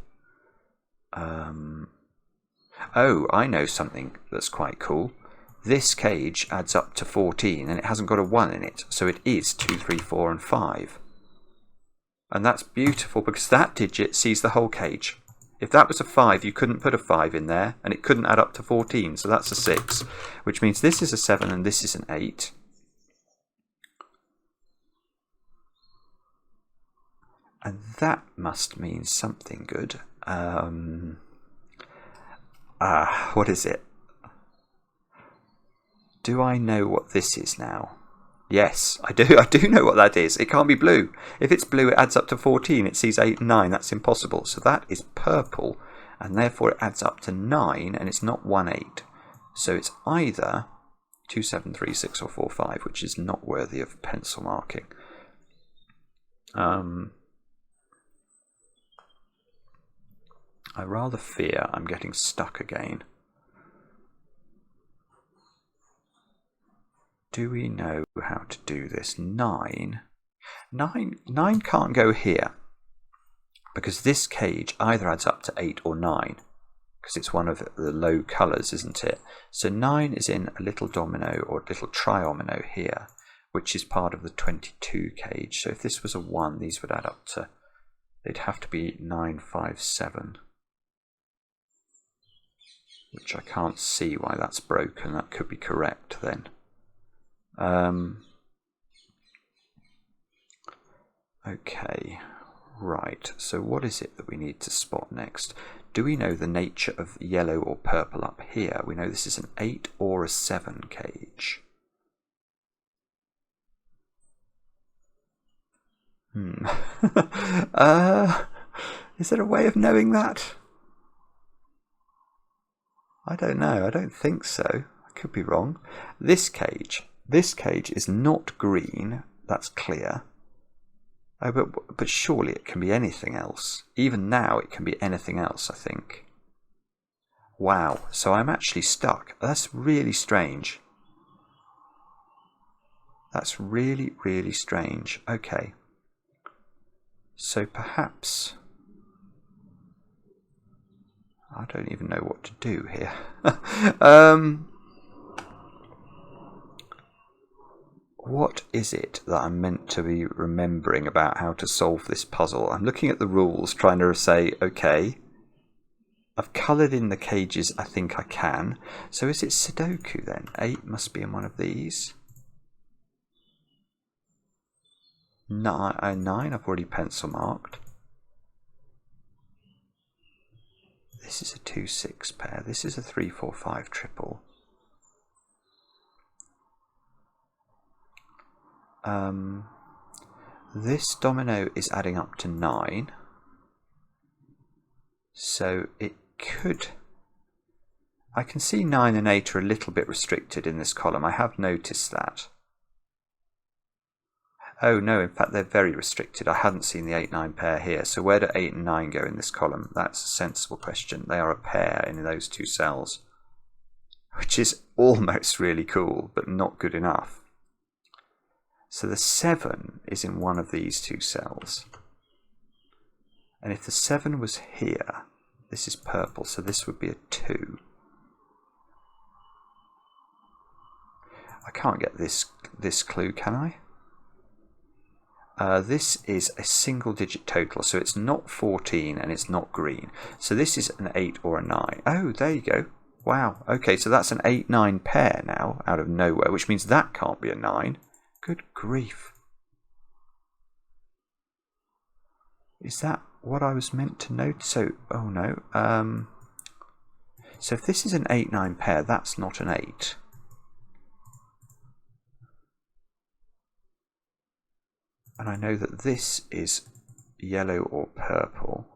A: Oh, I know something that's quite cool. This cage adds up to 14 and it hasn't got a 1 in it, so it is 2, 3, 4 and 5. And that's beautiful because that digit sees the whole cage. If that was a 5, you couldn't put a 5 in there and it couldn't add up to 14, so that's a 6, which means this is a 7 and this is an 8. And that must mean something good. What is it? Do I know what this is now? Yes, I do. I do know what that is. It can't be blue. If it's blue, it adds up to 14. It sees 8 and 9. That's impossible. So that is purple, and therefore it adds up to 9, and it's not 1, 8. So it's either 2, 7, 3, 6, or 4, 5, which is not worthy of pencil marking. I rather fear I'm getting stuck again. Do we know how to do this? 9 can't go here because this cage either adds up to 8 or 9 because it's one of the low colours, isn't it? So 9 is in a little domino or a little triomino here, which is part of the 22 cage. So if this was a 1, these would add up to, they'd have to be 9, 5, 7. Which I can't see why that's broken. That could be correct then. Okay, right. So what is it that we need to spot next? Do we know the nature of yellow or purple up here? We know this is an 8 or a 7 cage. Is there a way of knowing that? I don't know. I don't think so. I could be wrong. This cage is not green. That's clear. Oh, but surely it can be anything else. Even now, it can be anything else, I think. Wow. So I'm actually stuck. That's really strange. That's really, really strange. Okay. So perhaps... I don't even know what to do here. What is it that I'm meant to be remembering about how to solve this puzzle? I'm looking at the rules, trying to say, okay, I've coloured in the cages I think I can. So is it Sudoku then? 8 must be in one of these. 9, I've already pencil marked. This is a 2, 6 pair. This is a 3, 4, 5 triple. This domino is adding up to 9. So it could... I can see 9 and 8 are a little bit restricted in this column. I have noticed that. Oh no, in fact they're very restricted. I hadn't seen the 8-9 pair here. So where do 8 and 9 go in this column? That's a sensible question. They are a pair in those 2 cells, which is almost really cool, but not good enough. So the 7 is in one of these 2 cells. And if the 7 was here, this is purple, so this would be a 2. I can't get this clue, can I? This is a single digit total, so it's not 14 and it's not green. So this is an 8 or a 9. Oh, there you go. Wow. Okay, so that's an 8-9 pair now out of nowhere, which means that can't be a 9. Good grief. Is that what I was meant to note? So, oh no. So if this is an 8-9 pair, that's not an 8. And I know that this is yellow or purple.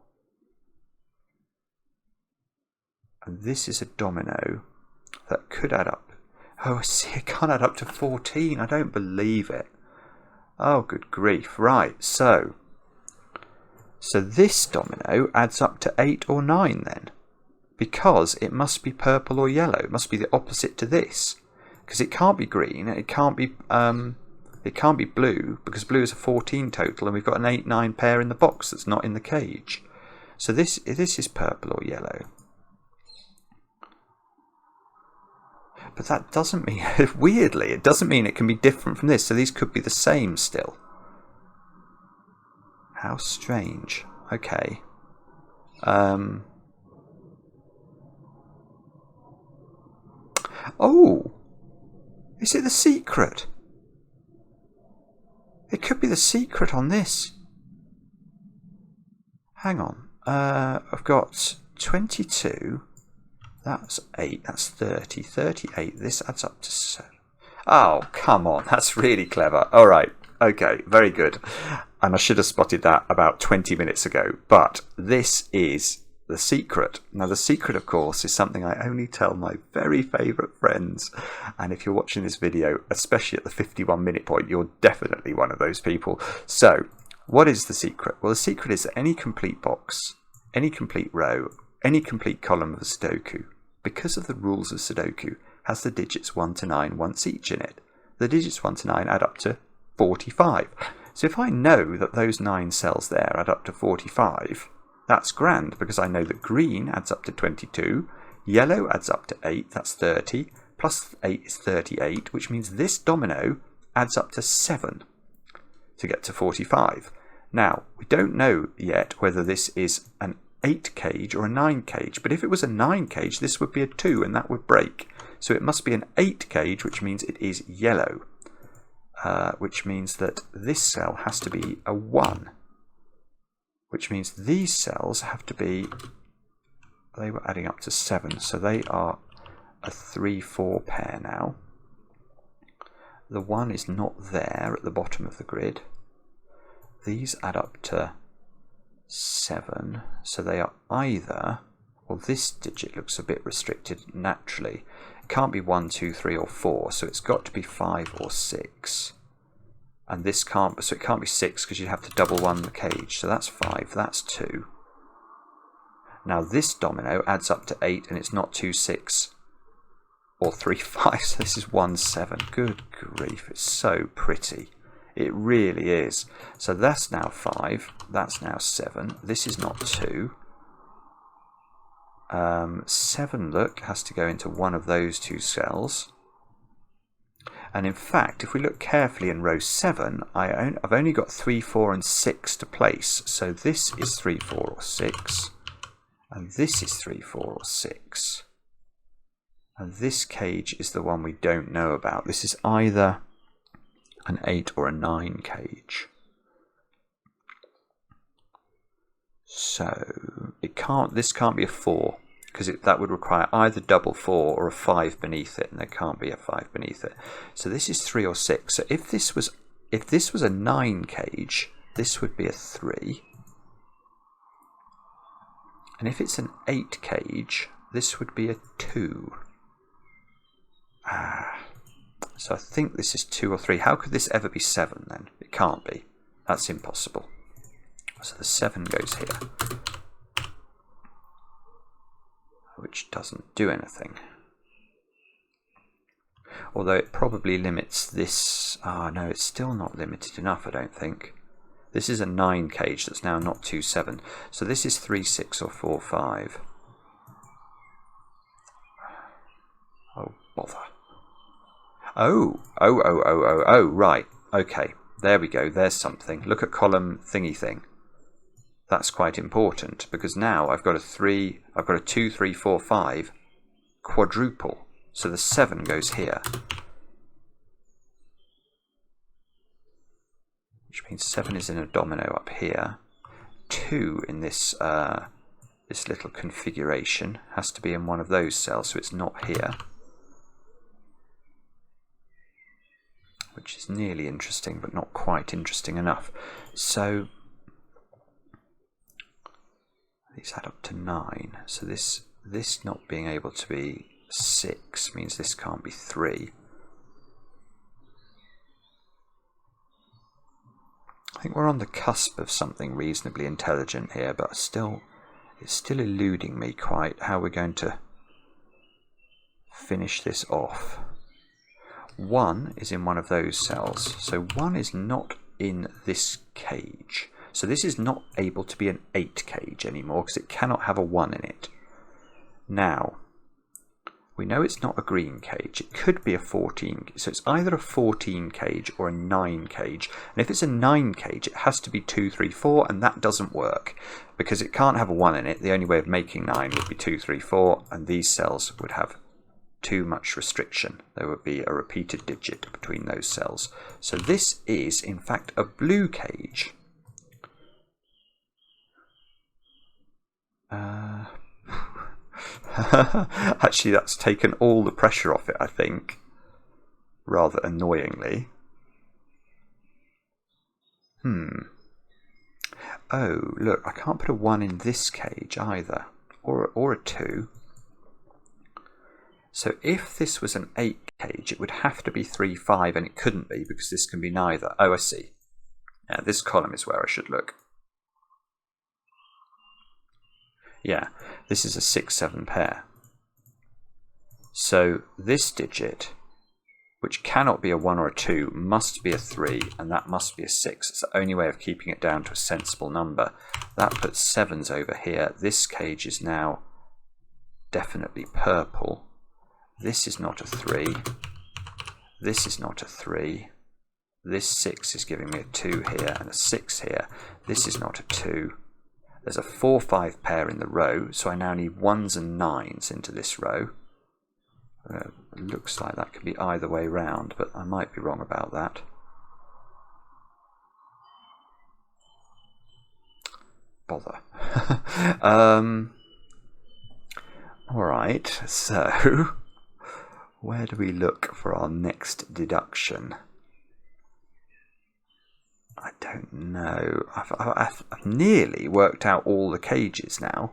A: And this is a domino that could add up. Oh, I see, it can't add up to 14. I don't believe it. Oh, good grief. Right, so this domino adds up to 8 or 9 then. Because it must be purple or yellow. It must be the opposite to this. Because it can't be green. It can't be blue, because blue is a 14 total, and we've got an 8-9 pair in the box that's not in the cage. So this is purple or yellow. But that doesn't mean, weirdly, it doesn't mean it can be different from this. So these could be the same still. How strange. Okay. Oh! Is it the secret? It could be the secret on this. Hang on. I've got 22. That's 8. That's 30. 38. This adds up to 7. Oh, come on. That's really clever. All right. Okay. Very good. And I should have spotted that about 20 minutes ago. But this is the secret. Now, the secret, of course, is something I only tell my very favourite friends. And if you're watching this video, especially at the 51-minute point, you're definitely one of those people. So, what is the secret? Well, the secret is that any complete box, any complete row, any complete column of a Sudoku, because of the rules of Sudoku, has the digits 1 to 9 once each in it. The digits 1 to 9 add up to 45. So if I know that those 9 cells there add up to 45, that's grand, because I know that green adds up to 22, yellow adds up to 8, that's 30, plus 8 is 38, which means this domino adds up to 7 to get to 45. Now, we don't know yet whether this is an 8 cage or a 9 cage, but if it was a 9 cage, this would be a 2 and that would break. So it must be an 8 cage, which means it is yellow, which means that this cell has to be a 1, which means these cells have to be, they were adding up to 7, so they are a 3-4 pair now. The 1 is not there at the bottom of the grid. These add up to 7, so they are either, well, this digit looks a bit restricted naturally. It can't be 1, 2, 3 or 4, so it's got to be 5 or 6. And this can't, so it can't be 6 because you'd have to double 1 the cage. So that's 5, that's 2. Now this domino adds up to 8 and it's not 2, 6 or 3, 5. So this is 1, 7. Good grief, it's so pretty. It really is. So that's now 5, that's now 7. This is not 2. 7, look, has to go into one of those 2 cells. And in fact, if we look carefully in row 7, I've only got 3, 4 and 6 to place. So this is 3, 4 or 6. And this is 3, 4 or 6. And this cage is the one we don't know about. This is either an 8 or a 9 cage. So this can't be a 4, because that would require either double 4 or a 5 beneath it, and there can't be a 5 beneath it. So this is 3 or 6. So if this was a 9 cage, this would be a 3. And if it's an 8 cage, this would be a 2. So I think this is 2 or 3. How could this ever be 7 then? It can't be. That's impossible. So the 7 goes here, which doesn't do anything. Although it probably limits this. No, it's still not limited enough, I don't think. This is a 9 cage that's now not 2, 7. So this is 3, 6 or 4, 5. Oh, bother. Oh, right. Okay, there we go. There's something. Look at column thingy thing. That's quite important, because now I've got a 2, 3, 4, 5 quadruple. So the 7 goes here. Which means 7 is in a domino up here. 2 in this this little configuration has to be in one of those cells, so it's not here. Which is nearly interesting, but not quite interesting enough. So these add up to 9. So this this not being able to be 6 means this can't be 3. I think we're on the cusp of something reasonably intelligent here, but it's still eluding me quite how we're going to finish this off. 1 is in one of those cells, so 1 is not in this cage. So this is not able to be an 8 cage anymore because it cannot have a 1 in it. Now, we know it's not a green cage. It could be a 14. So it's either a 14 cage or a 9 cage. And if it's a 9 cage, it has to be 2, 3, 4, and that doesn't work because it can't have a 1 in it. The only way of making 9 would be 2, 3, 4, and these cells would have too much restriction. There would be a repeated digit between those cells. So this is, in fact, a blue cage. Actually, that's taken all the pressure off it, I think, rather annoyingly. Oh, look, I can't put a 1 in this cage either, or a 2. So if this was an 8 cage, it would have to be 3, 5, and it couldn't be because this can be neither. Oh, I see. Yeah, this column is where I should look. Yeah, this is a 6, 7 pair. So this digit, which cannot be a 1 or a 2, must be a 3, and that must be a 6. It's the only way of keeping it down to a sensible number. That puts 7s over here. This cage is now definitely purple. This is not a 3. This is not a 3. This 6 is giving me a 2 here and a 6 here. This is not a 2. There's a 4, 5 pair in the row, so I now need 1s and 9s into this row. It looks like that could be either way round, but I might be wrong about that. Bother. Alright, so where do we look for our next deduction? I don't know. I've nearly worked out all the cages now,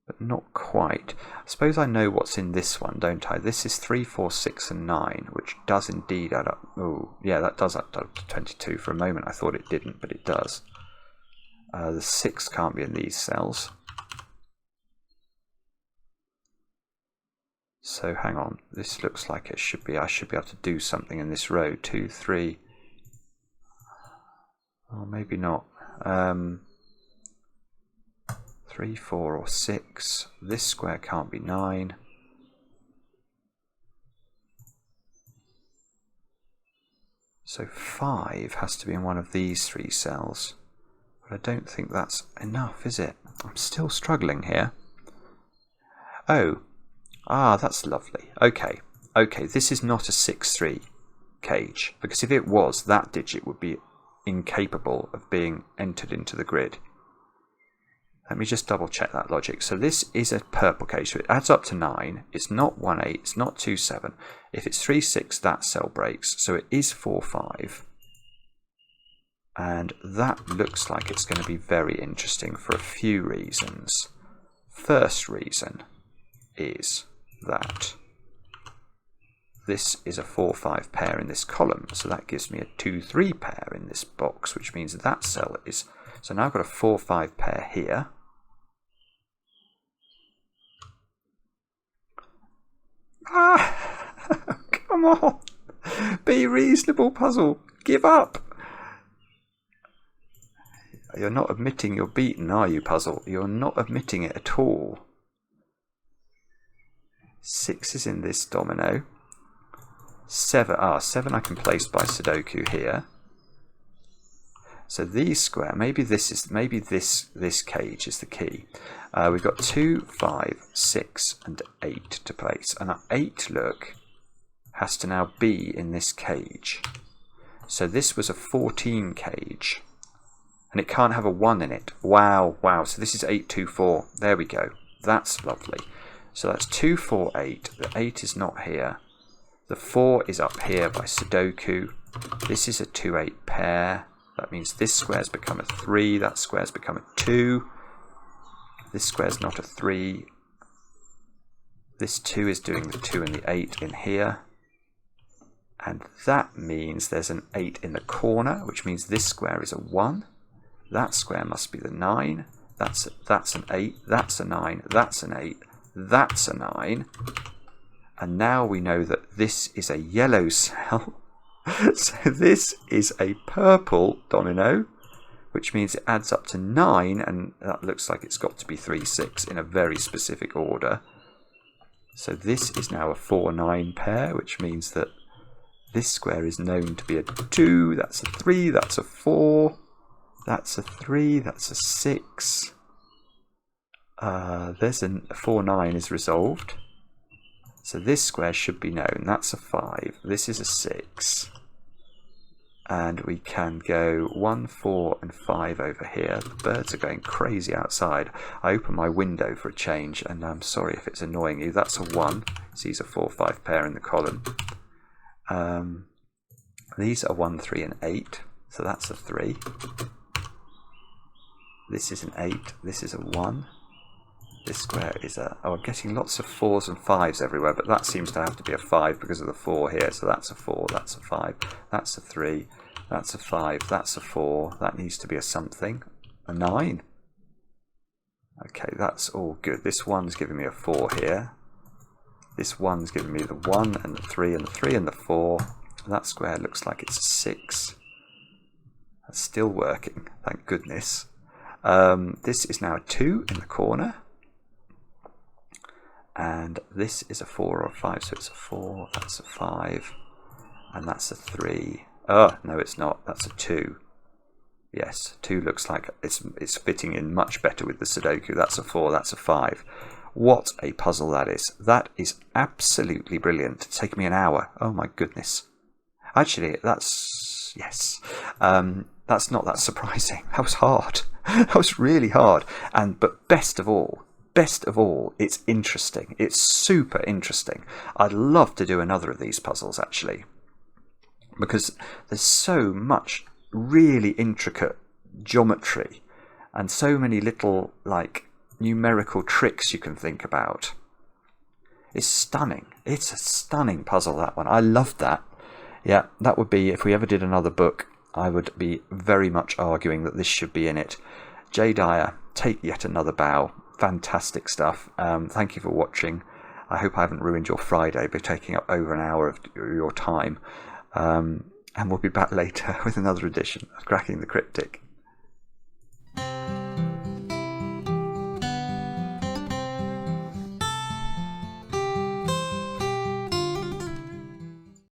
A: but not quite. I suppose I know what's in this one, don't I? This is 3, 4, 6 and 9, which does indeed add up. Oh, yeah, that does add up to 22. For a moment I thought it didn't, but it does. The 6 can't be in these cells. So hang on, this looks like it should be. I should be able to do something in this row. 2, 3. Or maybe not. 3, 4 or 6. This square can't be 9. So 5 has to be in one of these 3 cells. But I don't think that's enough, is it? I'm still struggling here. Oh. Ah, that's lovely. Okay. Okay, this is not a 6, 3 cage. Because if it was, that digit would be incapable of being entered into the grid. Let me just double check that logic. So this is a purple cage, so it adds up to 9. It's not 1, 8, it's not 2, 7. If it's 3, 6, that cell breaks, so it is 4, 5. And that looks like it's going to be very interesting for a few reasons. First reason is that this is a 4, 5 pair in this column, so that gives me a 2, 3 pair in this box, which means that cell is... So now I've got a 4, 5 pair here. Ah! Come on! Be reasonable, puzzle! Give up! You're not admitting you're beaten, are you, puzzle? You're not admitting it at all. 6 is in this domino. 7 I can place by Sudoku here. So these square, maybe this cage is the key. We've got 2, 5, 6 and 8 to place, and that 8 look has to now be in this cage. So this was a 14 cage, and it can't have a 1 in it. Wow, wow. So this is 8, 2, 4. There we go. That's lovely. So that's 2, 4, 8. The 8 is not here. The 4 is up here by Sudoku. This is a 2, 8 pair. That means this square's become a 3. That square's become a 2. This square's not a 3. This 2 is doing the 2 and the 8 in here. And that means there's an 8 in the corner, which means this square is a 1. That square must be the 9. That's an 8. That's a 9. That's an 8. That's a 9. And now we know that this is a yellow cell. So this is a purple domino, which means it adds up to 9, and that looks like it's got to be 3, 6 in a very specific order. So this is now a 4, 9 pair, which means that this square is known to be a 2, that's a 3, that's a 4, that's a 3, that's a 6. There's a 4, 9 is resolved. So this square should be known, that's a 5, this is a 6. And we can go 1, 4 and 5 over here. The birds are going crazy outside. I open my window for a change, and I'm sorry if it's annoying you. That's a 1. These are 4, 5 pair in the column. These are 1, 3 and 8. So that's a 3. This is an 8. This is a 1. This square is a... Oh, I'm getting lots of 4s and 5s everywhere, but that seems to have to be a 5 because of the 4 here. So that's a 4, that's a 5, that's a 3, that's a 5, that's a 4. That needs to be a something. A 9. Okay, that's all good. This 1's giving me a 4 here. This 1's giving me the 1 and the 3 and the 3 and the 4. That square looks like it's a 6. That's still working, thank goodness. This is now a 2 in the corner. And this is a 4 or a 5, so it's a 4, that's a 5, and that's a 3. Oh, no it's not, that's a 2. Yes, 2 looks like it's fitting in much better with the Sudoku. That's a 4, that's a 5. What a puzzle that is. That is absolutely brilliant. It's taken me an hour. Oh my goodness. Actually, that's... yes. That's not that surprising. That was hard. That was really hard. But best of all, it's interesting. It's super interesting. I'd love to do another of these puzzles, actually, because there's so much really intricate geometry and so many little, like, numerical tricks you can think about. It's stunning. It's a stunning puzzle, that one. I loved that. Yeah, that would be, if we ever did another book, I would be very much arguing that this should be in it. J. Dyer, take yet another bow. Fantastic stuff. Thank you for watching. I hope I haven't ruined your Friday by taking up over an hour of your time. And we'll be back later with another edition of Cracking the Cryptic.